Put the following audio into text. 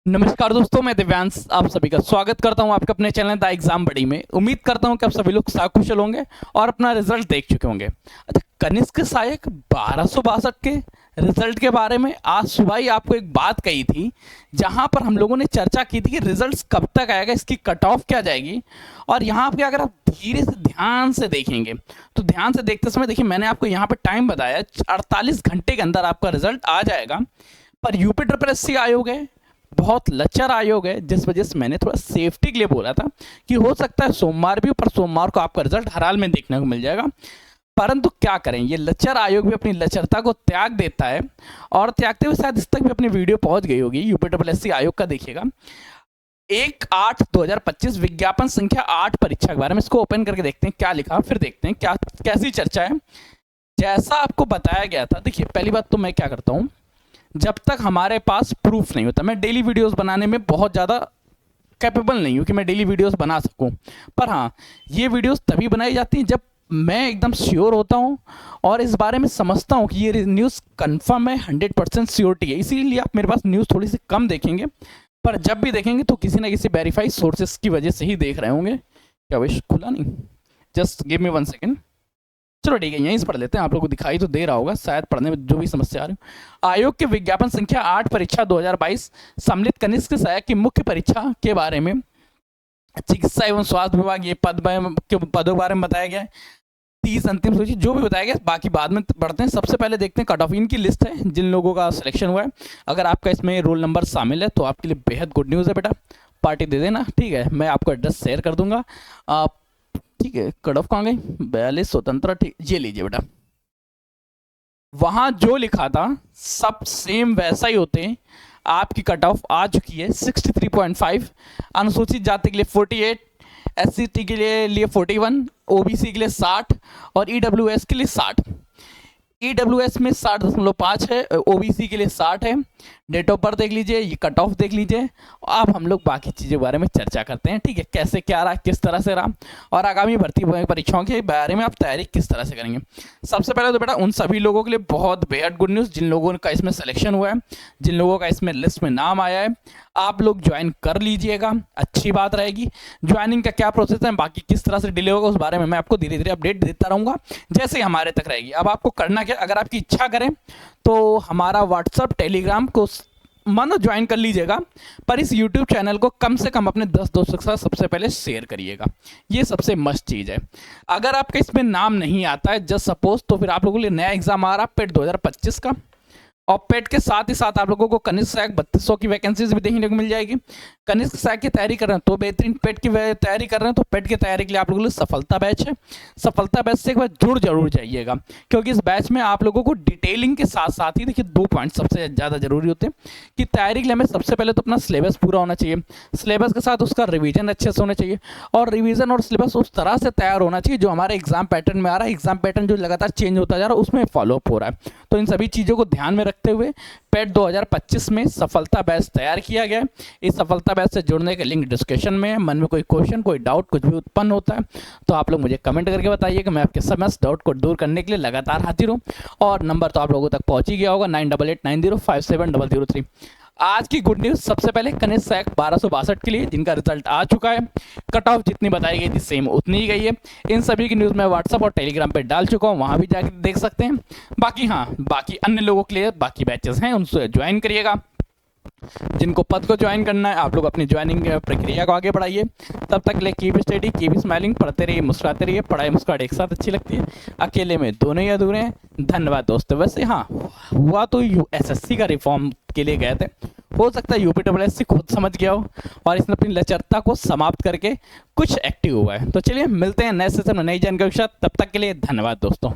नमस्कार दोस्तों, मैं दिव्यांश आप सभी का स्वागत करता हूं आपके अपने चैनल द एग्जाम बड़ी में। उम्मीद करता हूं कि आप सभी लोग सकुशल होंगे और अपना रिजल्ट देख चुके होंगे। अच्छा, कनिष्क सहायक 1262 के रिजल्ट के बारे में आज सुबह ही आपको एक बात कही थी, जहां पर हम लोगों ने चर्चा की थी कि रिजल्ट्स कब तक आएगा, इसकी कट ऑफ क्या जाएगी। और यहाँ पे अगर आप धीरे से ध्यान से देखेंगे तो ध्यान से देखते समय देखिए, मैंने आपको यहाँ पे टाइम बताया 48 घंटे के अंदर आपका रिजल्ट आ जाएगा। पर यूपी ट्रिपल एस सी आयोग है, बहुत लचर आयोग है, जिस वजह से मैंने थोड़ा सेफ्टी के लिए बोला था कि हो सकता है सोमवार भी, पर सोमवार को आपका रिजल्ट हर हाल में देखने को मिल जाएगा। परंतु क्या करें, ये लचर आयोग भी अपनी लचरता को त्याग देता है और त्यागते हुए शायद इस तक भी अपनी वीडियो पहुंच गई होगी। यूपी ट्रिपल एस सी आयोग का देखिएगा 1/8/2025 विज्ञापन संख्या 8 परीक्षा के बारे में, इसको ओपन करके देखते हैं क्या लिखा, फिर देखते हैं क्या कैसी चर्चा है। जैसा आपको बताया गया था, देखिए पहली बात तो मैं क्या करता हूँ, जब तक हमारे पास प्रूफ नहीं होता, मैं डेली वीडियोस बनाने में बहुत ज़्यादा कैपेबल नहीं हूँ कि मैं डेली वीडियोस बना सकूँ। पर हाँ, ये वीडियोस तभी बनाई जाती हैं जब मैं एकदम श्योर होता हूँ और इस बारे में समझता हूँ कि ये न्यूज़ कंफर्म है, 100% श्योरिटी है। इसीलिए आप मेरे पास न्यूज़ थोड़ी सी कम देखेंगे, पर जब भी देखेंगे तो किसी ना किसी वेरीफाइड सोर्सेस की वजह से ही देख रहे होंगे। क्या विश खुला नहीं, जस्ट गिव मी 1 सेकेंड। चलो ठीक है, यहीं से पढ़ लेते हैं, आप लोगों को दिखाई तो दे रहा होगा शायद, पढ़ने में जो भी समस्या आ रही है। आयोग के विज्ञापन संख्या 8 परीक्षा 2022 सम्मिलित कनिष्क सहायक की मुख्य परीक्षा के बारे में चिकित्सा एवं स्वास्थ्य विभाग, ये पदों के बारे में बताया गया है। 30 अंतिम सूची जो भी बताया गया, बाकी बाद में पढ़ते हैं। सबसे पहले देखते हैं कट ऑफ, इनकी लिस्ट है जिन लोगों का सिलेक्शन हुआ है। अगर आपका इसमें रोल नंबर शामिल है तो आपके लिए बेहद गुड न्यूज़ है बेटा, पार्टी दे देना, ठीक है। मैं आपको एड्रेस शेयर कर दूंगा, ठीक है। कट ऑफ कहाँ गई, 42 स्वतंत्र, ठीक, ये लीजिए बेटा। वहां जो लिखा था सब सेम वैसा ही होते हैं। आपकी कट ऑफ आ चुकी है 63.5, अनुसूचित जाति के लिए 48, SC के लिए 41, OBC के लिए 60 और EWS के लिए 60। EWS में 60.5 है, OBC के लिए 60 है। डेट ऑफ बर्थ देख लीजिए, ये कट ऑफ देख लीजिए। अब हम लोग बाकी चीज़ों के बारे में चर्चा करते हैं, ठीक है। कैसे क्या रहा, किस तरह से रहा और आगामी भर्ती परीक्षाओं के बारे में आप तैयारी किस तरह से करेंगे। सबसे पहले तो बेटा उन सभी लोगों के लिए बहुत बेहद गुड न्यूज़ जिन लोगों का इसमें सिलेक्शन हुआ है, जिन लोगों का इसमें लिस्ट में नाम आया है, आप लोग ज्वाइन कर लीजिएगा, अच्छी बात रहेगी। ज्वाइनिंग का क्या प्रोसेस है, बाकी किस तरह से डिले होगा, उस बारे में मैं आपको धीरे धीरे अपडेट देता रहूँगा जैसे हमारे तक रहेगी। अब आपको करना क्या, अगर आपकी इच्छा करें तो हमारा व्हाट्सअप टेलीग्राम को मानो ज्वाइन कर लीजिएगा, पर इस YouTube चैनल को कम से कम अपने 10 दोस्तों के साथ सबसे पहले शेयर करिएगा, ये सबसे मस्त चीज़ है। अगर आपका इसमें नाम नहीं आता है जस्ट सपोज, तो फिर आप लोगों के लिए नया एग्जाम आ रहा है पेट 2025 का, और पेट के साथ ही साथ आप लोगों को कनिष्क सहायक 3200 की वैकेंसीज भी देखने को मिल जाएगी। कनिष्क सहायक की तैयारी कर रहे हैं तो बेहतरीन, पेट की तैयारी कर रहे हैं तो पेट की तैयारी के लिए आप लोगों के लिए सफलता बैच है। सफलता बैच से एक बार जुड़ जरूर जाइएगा, क्योंकि इस बैच में आप लोगों को डिटेलिंग के साथ साथ ही देखिए 2 पॉइंट सबसे ज़्यादा जरूरी होते हैं कि तैयारी के लिए हमें सबसे पहले तो अपना सिलेबस पूरा होना चाहिए, सिलेबस के साथ उसका रिविजन अच्छे से होना चाहिए, और रिविजन और सिलेबस उस तरह से तैयार होना चाहिए जो हमारे एग्जाम पैटर्न में आ रहा है। एग्जाम पैटर्न जो लगातार चेंज होता जा रहा है उसमें फॉलोअप हो रहा है। तो इन सभी चीज़ों को ध्यान में रखते हुए पेट 2025 में सफलता बैच तैयार किया गया है। इस सफलता बैच से जुड़ने के लिंक डिस्क्रिप्शन में है। मन में कोई क्वेश्चन, कोई डाउट कुछ भी उत्पन्न होता है तो आप लोग मुझे कमेंट करके बताइए कि मैं आपके समस्त डाउट को दूर करने के लिए लगातार हाजिर हूँ। और नंबर तो आप लोगों तक पहुँच ही गया होगा, 9889057003। आज की गुड न्यूज़, सबसे पहले कनिष्क सहायक 1262 के लिए जिनका रिजल्ट आ चुका है, कट ऑफ जितनी बताई गई थी सेम उतनी ही गई है। इन सभी की न्यूज़ मैं व्हाट्सअप और टेलीग्राम पे डाल चुका हूँ, वहाँ भी जाकर देख सकते हैं। बाकी हाँ, बाकी अन्य लोगों के लिए बाकी बैचेस हैं, उनसे ज्वाइन करिएगा। जिनको पद को ज्वाइन करना है आप लोग अपनी ज्वाइनिंग प्रक्रिया को आगे बढ़ाइए। तब तक ले कीप स्टडी, कीप स्माइलिंग, पढ़ते रहिए, मुस्कुराते रहिए। पढ़ाई मुस्कुराहट एक साथ अच्छी लगती है, अकेले में दोनों ही अधूरे हैं। धन्यवाद दोस्तों। वैसे हाँ, हुआ तो SSC का रिफॉर्म के लिए गए थे, हो सकता है UPSSC खुद समझ गया हो और इसने अपनी लचरता को समाप्त करके कुछ एक्टिव हुआ है। तो चलिए मिलते हैं नए सेशन में नई जानकारी के साथ, तब तक के लिए धन्यवाद दोस्तों।